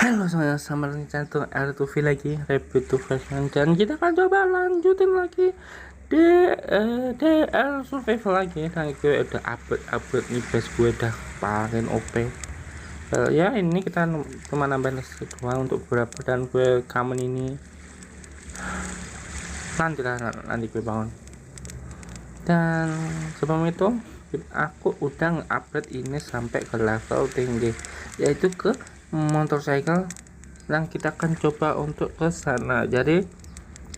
Halo semuanya, selamat datang ke R2V lagi, Repeat to Fashion. Dan kita akan coba lanjutin lagi DL Survival lagi. Dan gue udah upgrade nih, base gue udah paling OP. Ya ini kita cuma nambahin listrik doang untuk beberapa, dan gue kamen ini nanti gue bangun. Dan sebelum itu aku udah nge-upgrade ini sampai ke level tinggi, yaitu ke motorcycle. Nah kita akan coba untuk ke sana. Jadi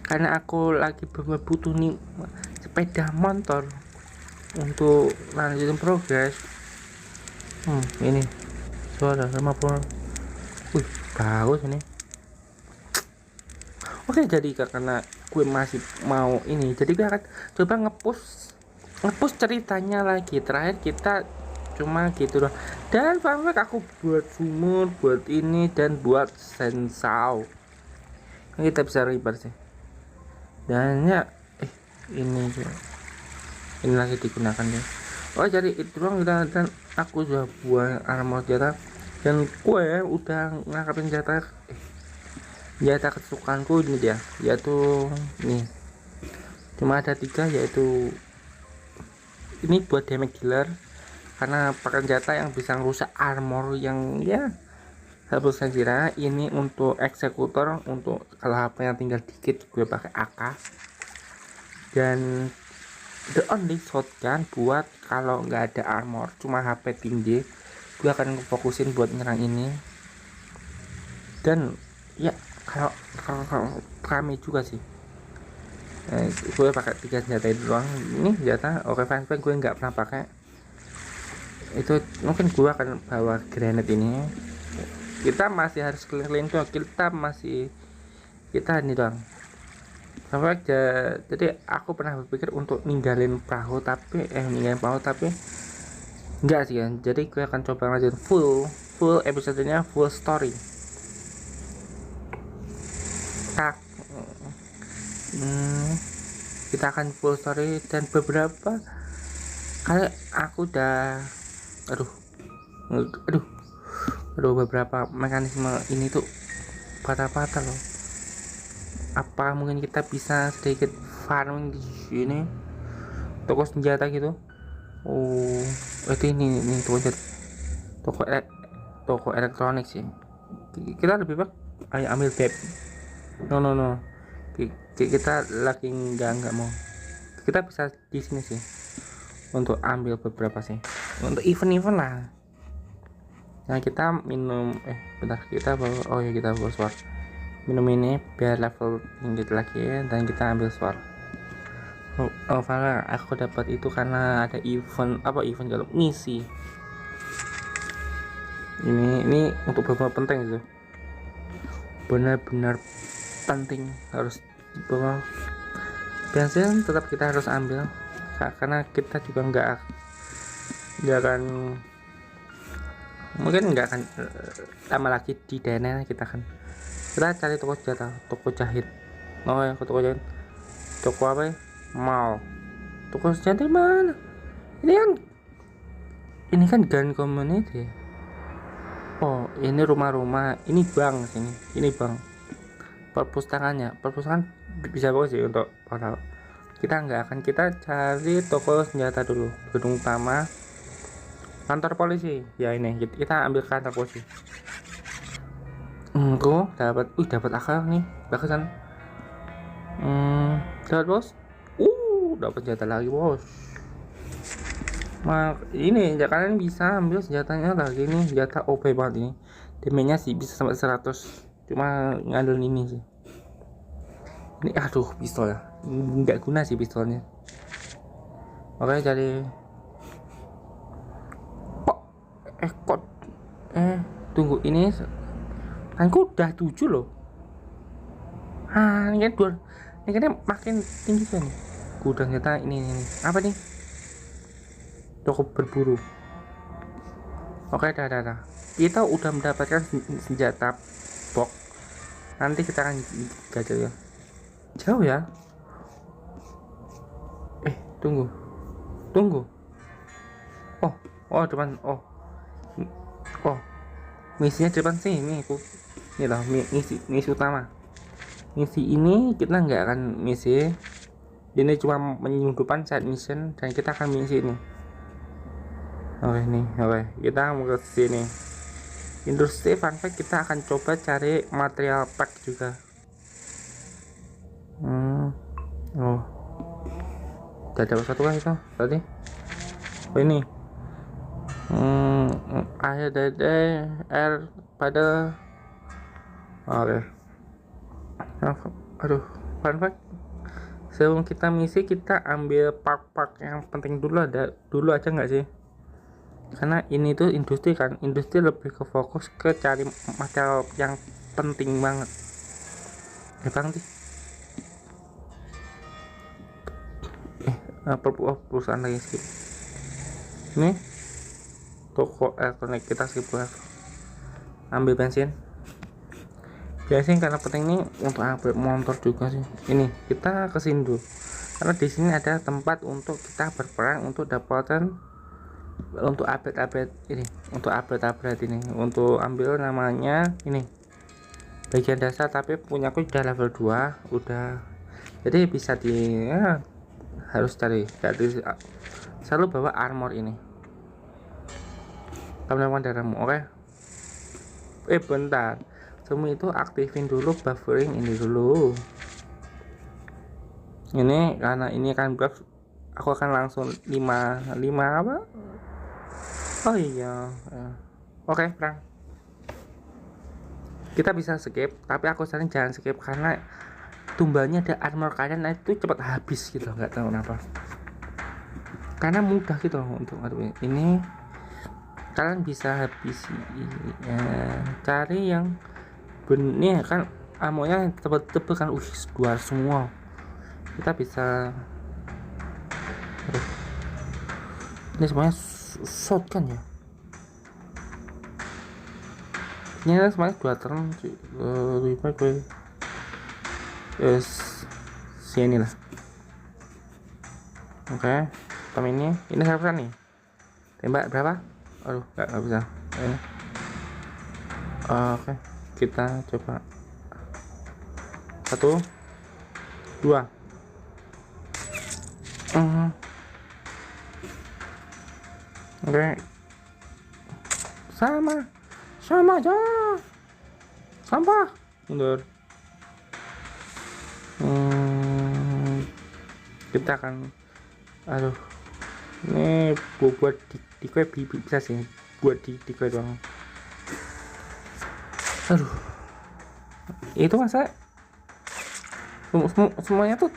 karena aku lagi butuh nih sepeda motor untuk lanjutin progres. Ini suara 50. Wih, bagus ini. Oke, jadi karena gue masih mau ini, jadi gue akan coba ngepush ceritanya lagi. Terakhir kita cuma gitu loh. Dan fun fact, aku buat sumur, buat ini, dan buat sensau. Kita bisa ribar sih. Dan ya ini lagi digunakan ya. Oh, jadi itu doang udah. Dan aku sudah buat armor jatah, dan gue udah ngangkapin jatah kesukaanku ini dia, yaitu nih cuma ada 3, yaitu ini buat damage dealer karena pakai jatah yang bisa rusak armor yang ya harus saya kira. Ini untuk eksekutor, untuk kalau HP yang tinggal dikit gue pakai AK. Dan the only shotgun buat kalau nggak ada armor, cuma HP tinggi, gue akan fokusin buat nyerang ini. Dan ya kalau rame juga sih, gue pakai 3 senjata itu doang. Ini senjata oke, fans gue nggak pernah pakai itu. Mungkin gue akan bawa granat ini. Kita masih harus keliling tuh, kita ini doang. Jadi aku pernah berpikir untuk ninggalin perahu, tapi enggak sih kan. Jadi gue akan coba lanjut full episodenya, full story. Kita akan full story, dan beberapa kali aku udah beberapa mekanisme ini tuh patah-patah loh. Apa mungkin kita bisa sedikit farming di sini, toko senjata gitu. Itu ini toko elektronik sih. Kita lebih baik ayo ambil vape. No. Kita lagi nggak mau. Kita bisa di sini sih untuk ambil beberapa sih, untuk event lah. Nah kita minum kita bawa sword. Minum ini biar level tinggi lagi, dan kita ambil sword. Aku dapat itu karena ada event kalau misi ini untuk beberapa penting itu, benar-benar penting, harus dibawa. Bensin tetap kita harus ambil karena kita juga nggak akan lama lagi di dana. Kita cari toko senjata, toko jahit. Toko jahit, toko apa ya, mall, toko senjata mana ini kan gun community. Ini rumah-rumah, ini bank sini, ini bank. Perpustakaan bisa bagus sih untuk para. Kita cari toko senjata dulu, gedung utama, kantor polisi ya. Ini kita ambil kantor polisi. Dapat akal nih, bagusan. Dapat bos. Dapat senjata lagi bos. Ini ya, kalian bisa ambil senjatanya lagi nih, senjata OP banget ini. Damage-nya sih bisa sampai 100, cuma ngandelin ini sih. Ini pistol ya, nggak guna sih pistolnya. Oke, jadi tunggu, ini kan udah 7 loh. Ini kan makin tinggi kan. Gudang nyata ini apa nih, toko berburu. Oke, dah. Kita udah mendapatkan senjata box. Nanti kita akan gajah ya. Jauh ya. Tunggu. Depan. Misinya depan sini. ini loh, misi utama. Misi ini kita nggak akan misi, ini cuma menyelundupkan side mission, dan kita akan misi ini. Oke nih, oke kita mau ke sini. Industri fun fact, kita akan coba cari material pack juga. Oh, udah dapat satu kan itu tadi. Oh ini, akhir dari air pada. Oke. Aduh, fun fact, sebelum kita misi kita ambil part-part yang penting dulu aja nggak sih? Karena ini tuh industri kan, industri lebih ke fokus ke cari material yang penting banget. Bang sih. Perusahaan lagi skip. Ini toko elektronik kita skip dulu. Ambil bensin karena penting nih untuk upgrade motor juga sih. Ini kita kesini dulu karena di sini ada tempat untuk kita berperang untuk dapatkan untuk upgrade ini, untuk upgrade ini, untuk ambil namanya ini bagian dasar, tapi punya aku udah level 2 udah, jadi bisa harus cari selalu bawa armor ini teman-teman darahmu. Oke. Bentar, semua itu aktifin dulu buffering ini dulu. Ini karena ini kan buff, aku akan langsung 5 apa? Oh iya. Oke, perang. Kita bisa skip, tapi aku saranin jangan skip karena tumbalnya ada armor kalian itu cepat habis gitu, nggak tahu kenapa. Karena mudah gitu loh untuk ini. Kalian bisa habis cari yang benih kan, amonya tebel-tebel kan, dua semua. Kita bisa ini semuanya shotgun ya. Ini semuanya 2 turn lebih baik gue sini lah. Oke, ini siapa nih? Tembak berapa? Aduh, nggak bisa. Oke, kita coba 1 2. Oke, sama aja, sampah mundur. Kita akan ini buat decoy bisa sih, buat decoy doang. Itu masa semuanya tuh.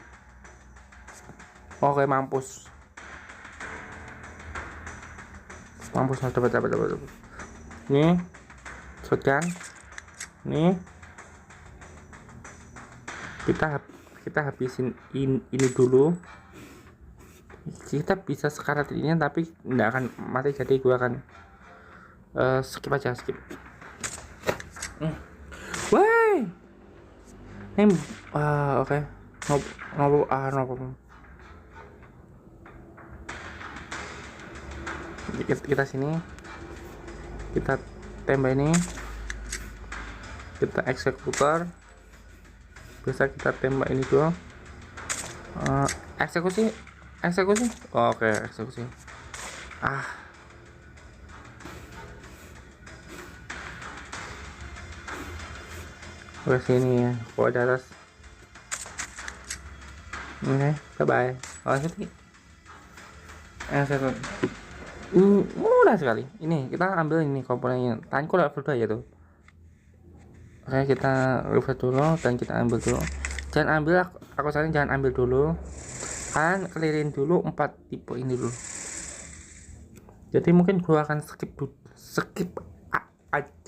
Oke, mampus dapat. Nih shotgun nih, kita habisin ini dulu. Kita bisa sekarat ini tapi nggak akan mati, jadi gua akan skip aja. Woi ini oke. No problem. Kita sini, kita tembak ini, kita eksekutor, bisa kita tembak ini dulu. Eksekusi. Oke, eksekusi. Ke sini ya, ke atas. Oke, bye bye. Mudah sekali. Ini kita ambil ini komponennya. Tanku level 2 ya tuh. Oke, kita reverse dulu dan kita ambil dulu. Jangan ambil, aku saranin jangan ambil dulu. Kalian kelirin dulu 4 tipe ini dulu. Jadi mungkin gua akan skip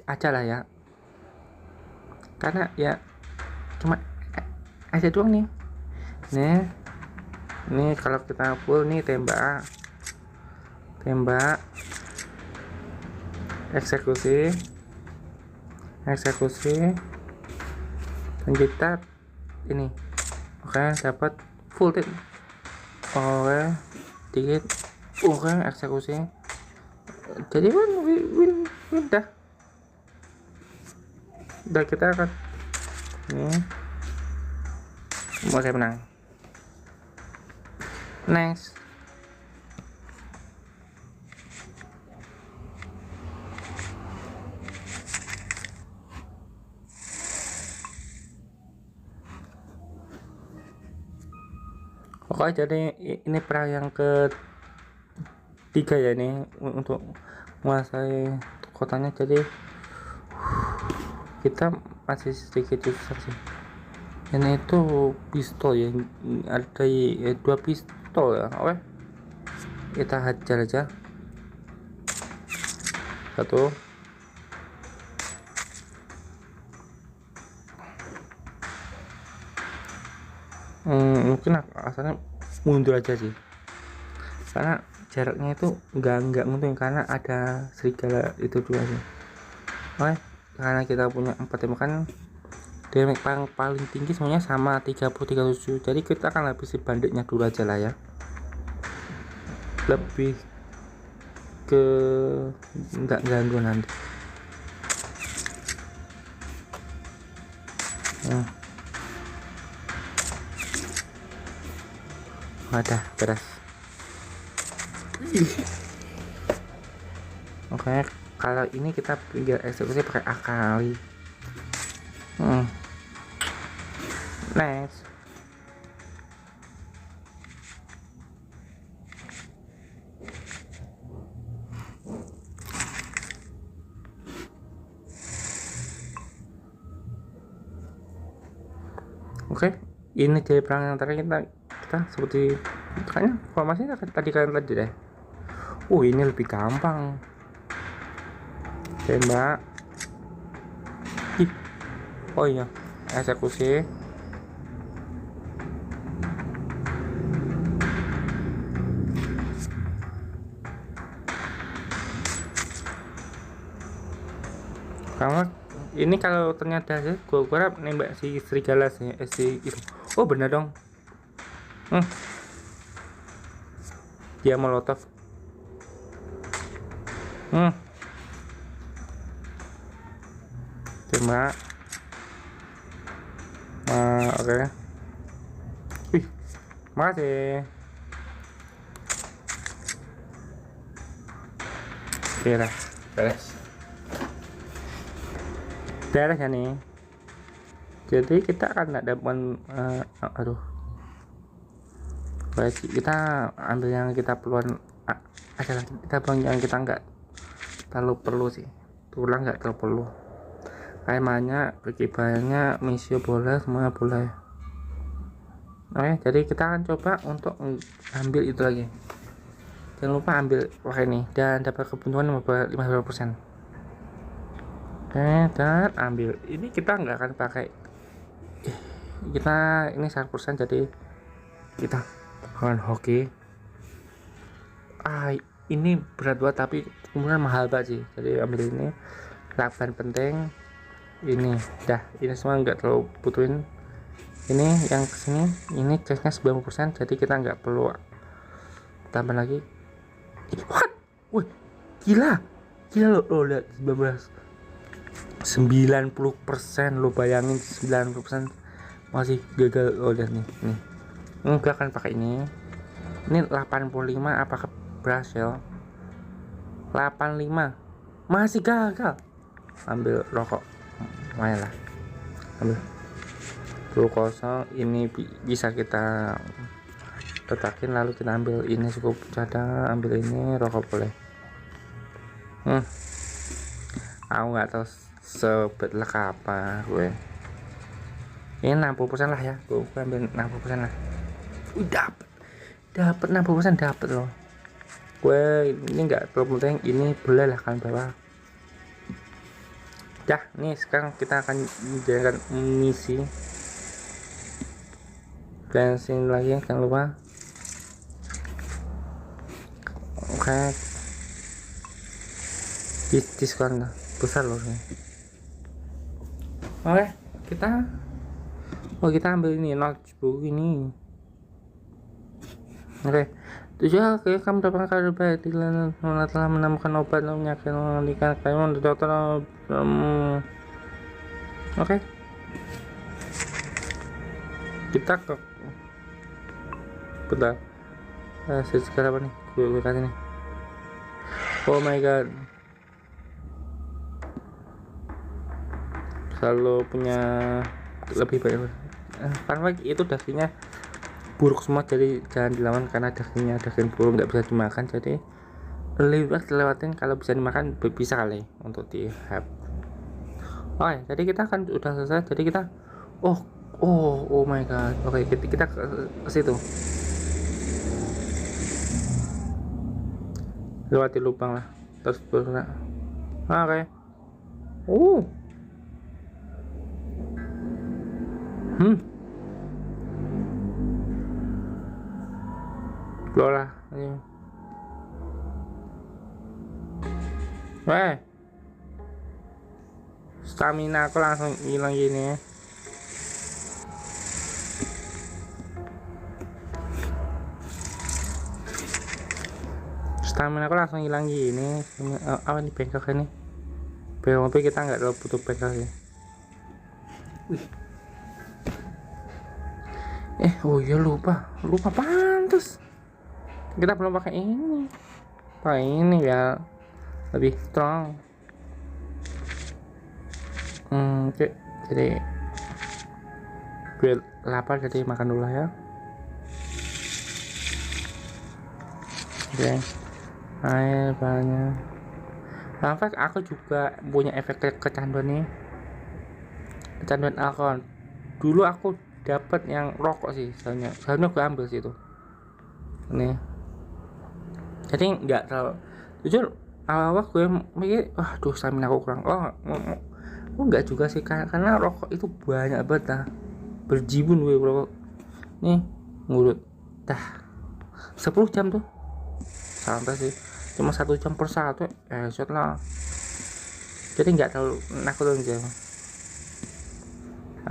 aja lah ya. Karena ya cuma aja doang nih. Nih kalau kita full nih tembak, eksekusi, dan kita ini. Oke, dapat full tip. Oke, dikit. Oke, eksekusi. Jadi win dah. Dan kita akan ini mau saya menang. Next. Oke, jadi ini perang yang ketiga ya ini untuk menguasai kotanya. Jadi kita masih sedikit susah sih. Ini itu pistol ya, ada 2 pistol ya. Oke, kita hajar aja satu. Mungkin asalnya mundur aja sih, karena jaraknya itu nggak nguntungin karena ada serigala itu juga sih. Oke, karena kita punya 4 tembakan, damage paling tinggi semuanya sama 30-37, jadi kita akan habisi banditnya dulu aja lah ya, lebih ke nggak ganggu nanti. Ada beres. Oke, kalau ini kita tinggal eksekusi pakai akali. Next. Oke, ini jadi perang antara kita seperti kayaknya formasinya tadi deh. Ini lebih gampang. Tembak. Oh iya, eksekusi. Karena ini kalau ternyata gue harap nembak si serigala sih, si itu. Oh benar dong. Dia molotov. Tembak. Oke. Wih, makasih. Beres. Beres ya nih. Jadi kita akan nggak dapat baik, kita ambil yang kita perluan aja lah. Kita buang yang kita nggak terlalu perlu sih. Tulang nggak terlalu perlu. Kayak banyak, perkibannya, misi boleh, semua boleh. Oke, jadi kita akan coba untuk ambil itu lagi. Jangan lupa ambil pakai ini dan dapat keuntungan 50%. Oke, dan ambil ini. Kita nggak akan pakai, kita ini 100%, jadi kita akan hoki. Ini berat banget tapi kemudian mahal banget sih, jadi ambil ini. Lapan penting ini dah, ini semua nggak terlalu butuhin. Ini yang kesini ini cashnya 90%, jadi kita nggak perlu tambah lagi. What? Wih, gila lo lihat 90%, lo bayangin 90% masih gagal. Lihat nih enggak akan pakai ini 85. Apakah berhasil? 85 masih gagal. Ambil rokok, lumayan lah, ambil 20. Ini bisa kita letakin, lalu kita ambil ini cukup cadang. Ambil ini rokok boleh. Aku nggak tahu sebetlek apa gue. Ini 60% lah ya, gue ambil 60% lah. Dapat 60%, dapat loh. Gue ini nggak terlalu penting, ini boleh lah kan bawa. Nih sekarang kita akan menjalankan misi bensin lagi, jangan lupa. Oke, diskon besar loh ini. Oke, kita ambil ini notebook ini. Oke, tujuh. Kamu dapat kabar baik, telah menemukan obat penyakit mematikan. Kamu dokter Oke, kita ke bentar. Sekarang apa nih? Gue kasih nih. Oh my god, selalu punya lebih banyak. Karena itu dagingnya buruk semua, jadi jangan dilawan karena daging buruk nggak bisa dimakan. Jadi lewatin, kalau bisa dimakan bisa kali untuk di have. Oke, jadi kita kan udah selesai. Jadi kita oh my god. Oke, kita ke situ. Lewati lubang lah. Terus bergerak. Oke. Keluar lah. Stamina aku langsung hilang gini ya. Stamina aku langsung hilang gini. Apa nih bengkok ini? Bengkok kita nggak terlalu butuh bengkok ya. Oh iya, lupa pantas kita belum pakai ini. Pakai ini ya lebih strong. Oke, jadi gue lapar, jadi makan dulu ya. Oke, air banyak. Sampai aku juga punya efek kecanduan nih, kecanduan alkohol. Dulu aku dapat yang rokok sih, soalnya gue ambil sih itu nih. Jadi nggak terlalu, jujur awal-awal gue mikir stamina aku kurang. Enggak juga sih, karena rokok itu banyak banget lah, berjibun gue rokok nih, ngurut 10 jam tuh santai sih, cuma 1 jam per satu shot lah. Jadi nggak terlalu nakutin aja.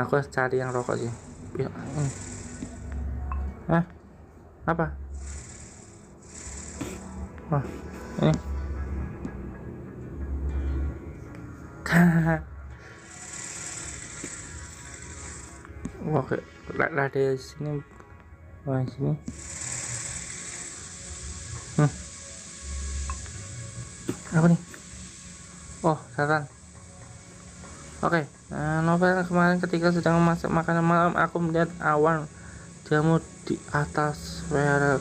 Aku harus cari yang rokok sih. Apa? Ini. Oke, lah dari sini. Sini. Apa nih? Saran. Oke, novel kemarin ketika sedang memasak makanan malam, aku melihat awan jamu di atas wearer.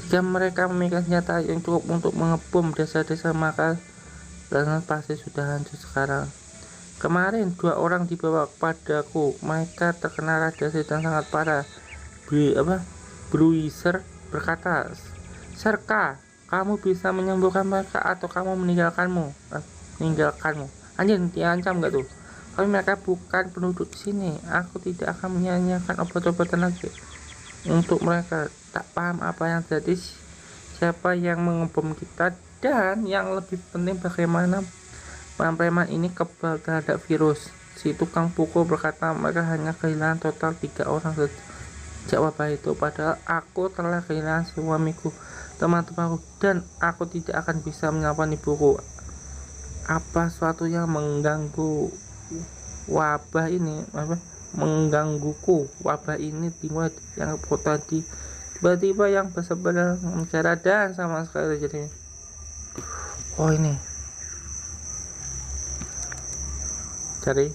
Jika mereka memiliki senjata yang cukup untuk mengebom desa-desa, maka Lansat pasti sudah hancur sekarang. Kemarin 2 orang dibawa kepadaku. Mereka terkena radiasi dan sangat parah. Bruiser berkata, "Serka, kamu bisa menyembuhkan mereka atau kamu meninggalkanmu." Anjir, diancam gak tuh? Tapi mereka bukan penduduk di sini. Aku tidak akan menyanyiakan obat-obatan lagi untuk mereka. Tak paham apa yang terjadi, siapa yang mengebom kita, dan yang lebih penting bagaimana preman ini kebal terhadap virus. Si tukang pukul berkata mereka hanya kehilangan total 3 orang sejak wabah itu. Padahal aku telah kehilangan suamiku, teman-temanku, dan aku tidak akan bisa menyelamatkan ibuku. Apa suatu yang mengganggu wabah ini? Menggangguku wabah ini dimulai yang tadi, tiba-tiba yang bersebelahan negara dan sama sekali jadi. Ini cari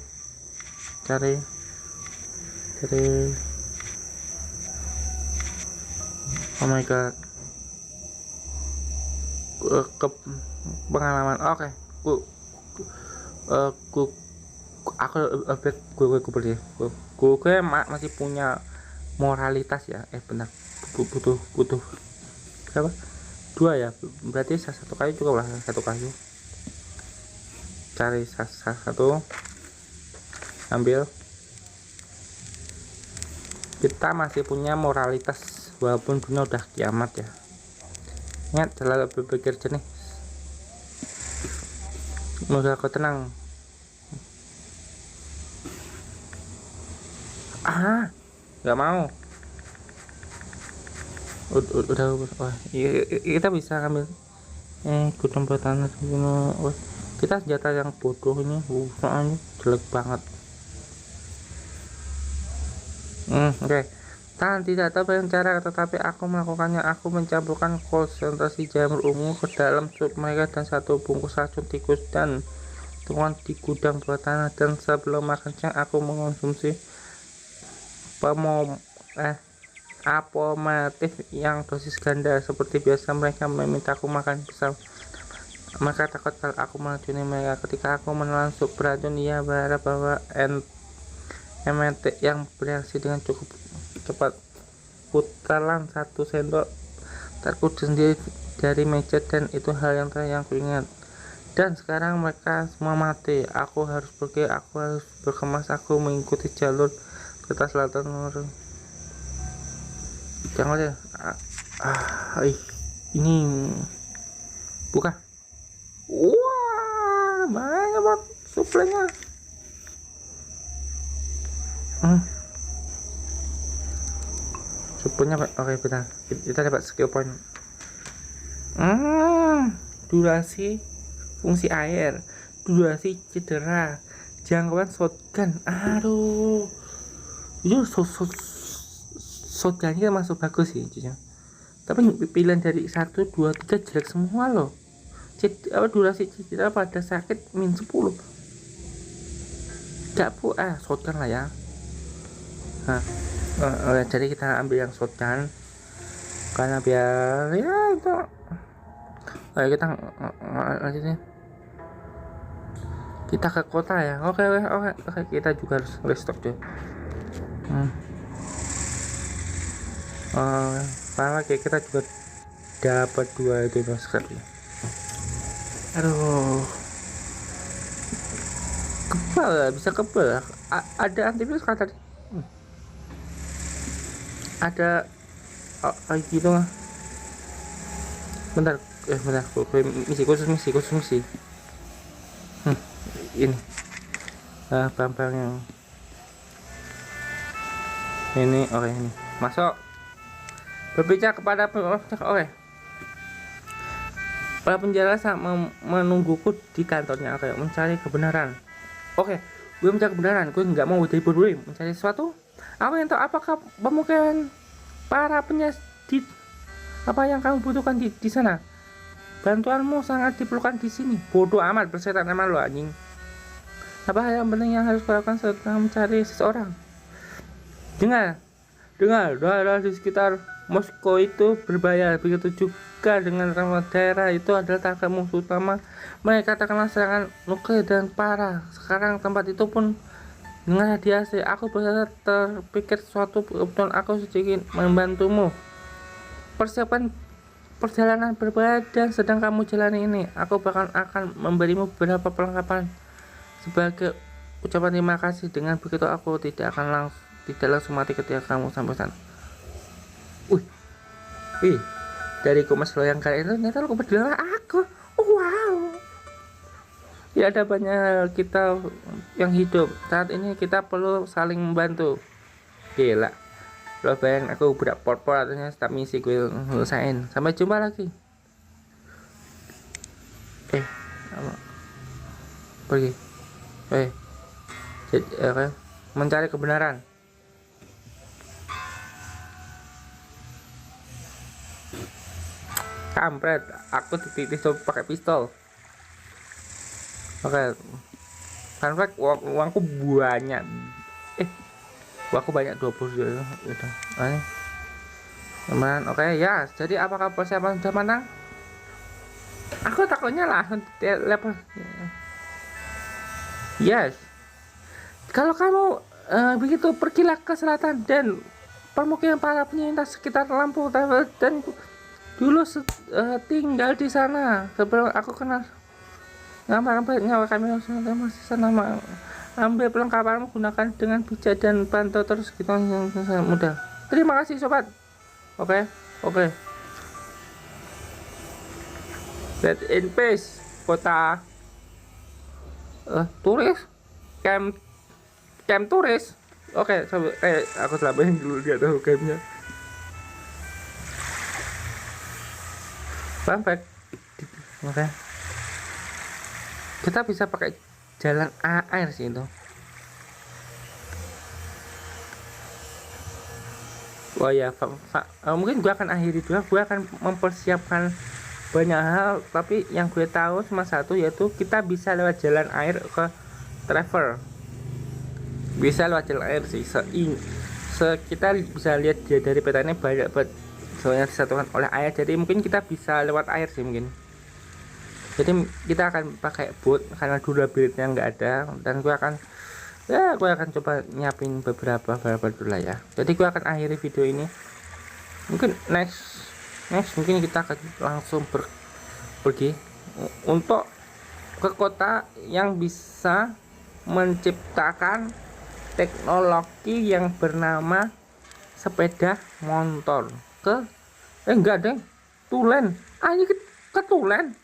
oh my god, ke pengalaman. Oke, gue masih punya moralitas ya. Benar, butuh berapa? 2 ya, berarti 1 kayu cukup lah. 1 kayu, cari 1, ambil. Kita masih punya moralitas walaupun dunia udah kiamat ya. Ingat, selalu berpikir jernih, mudah kau tenang. Nggak mau. Udah. Kita bisa ambil gudang pertahanan. Kita senjata yang bodoh ini, soalnya jelek banget. Oke. Tan tidak tahu banyak cara, tetapi aku melakukannya. Aku mencampurkan konsentrasi jamur ungu ke dalam sup mereka dan satu bungkus racun tikus dan tuang di gudang bawah tanah. Dan sebelum makan siang, aku mengonsumsi pemom apomatif yang dosis ganda. Seperti biasa, mereka memintaku makan bersama. Mereka takut kalau aku meracuni mereka. Ketika aku menelan sup beracun, ia berharap bahwa emetik yang bereaksi dengan cukup cepat. Kutelan 1 sendok terku sendiri dari meja, dan itu hal yang terakhir yang kuingat. Dan sekarang mereka semua mati. Aku harus pergi, aku harus berkemas. Aku mengikuti jalur kereta selatan. Jangan ya. Ini buka. Wah, banyak banget suplenya. Suplenya oke, benar. Kita dapat skill point. Durasi fungsi air, durasi cedera, jangkauan shotgun. Aduh, itu shotgunnya masuk bagus sih, tapi pilihan dari 1, 2, 3 jelek semua loh. Durasi cedera pada sakit -10. Gak shotgun lah ya. Jadi kita ambil yang shotgun karena biar ya itu. Ayo kita lanjutnya. Kita ke kota ya. Oke, kita juga harus restock deh. Karena kita juga dapat 2 itu masker ya. Aduh, kebal, bisa kebal. Ada antivirus kan tadi? Ada gitu mah. Bentar, misi khusus. Ini bambang yang ini. Oke, ini masuk. Berbicara kepada oke. Para penjara saat menungguku di kantornya. Oke, mencari kebenaran. Oke, gue mencari kebenaran. Gue nggak mau jadi bodoh, mencari sesuatu. Aku yang tahu apakah pemukiman para penyidik apa yang kamu butuhkan di sana. Bantuanmu sangat diperlukan di sini. Bodoh amat, bersetan emang lo anjing. Apa hal yang penting yang harus kulakukan setelah mencari seseorang? Dengar, daerah di sekitar Moskow itu berbahaya. Begitu juga dengan daerah itu adalah target musuh utama. Mereka terkena serangan nuklir dan parah. Sekarang tempat itu pun dengan radiasi. Aku benar terpikir suatu kebetulan aku sedikit membantumu. Persiapan perjalanan berbahaya dan sedang kamu jalani ini. Aku bahkan akan memberimu beberapa perlengkapan sebagai ucapan terima kasih. Dengan begitu aku tidak langsung mati ketika kamu sampai sana. Dari kumas lo yang kali itu ternyata lo peduli aku. Wow. Ya, ada banyak kita yang hidup saat ini, kita perlu saling membantu. Gila, lo bayang aku budak porpor artinya setiap misi gue ngelesain. Sampai jumpa lagi. Pergi. Jadi mencari kebenaran. Kampret, aku dititis pakai pistol. Oke. Fun fact, uangku banyak. Uangku banyak 20 gitu. Ini. Teman, oke ya. Jadi apakah persiapan sudah matang? Aku takutnya langsung level. Yes. Kalau kamu begitu, pergilah ke selatan dan permukiman para penyintas sekitar lampu dan dulu tinggal di sana sebelum aku kenal nyawa kami masih sana. Ambil perlengkapan, gunakan dengan bijak dan bantu terus kita yang mudah. Terima kasih sobat. Oke. Get in peace kota turis camp turis. Oke, aku selabain dulu, dia tahu campnya. Sampai oke. Kita bisa pakai jalan air sih itu. Oh ya, mungkin gue akan akhiri juga. Gue akan mempersiapkan banyak hal, tapi yang gue tahu cuma satu, yaitu kita bisa lewat jalan air ke travel. Bisa lewat jalan air sih. Kita bisa lihat dari petanya banyak banget soalnya disatukan oleh air. Jadi mungkin kita bisa lewat air sih mungkin. Jadi kita akan pakai boat karena durability yang nggak ada, dan gue akan coba nyiapin beberapa dulu lah ya. Jadi gue akan akhiri video ini. Mungkin next mungkin kita akan langsung pergi untuk ke kota yang bisa menciptakan teknologi yang bernama sepeda motor enggak deh, Tulen. Ini ke Tulen.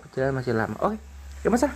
Perjalanan masih lama. Oke, ya masa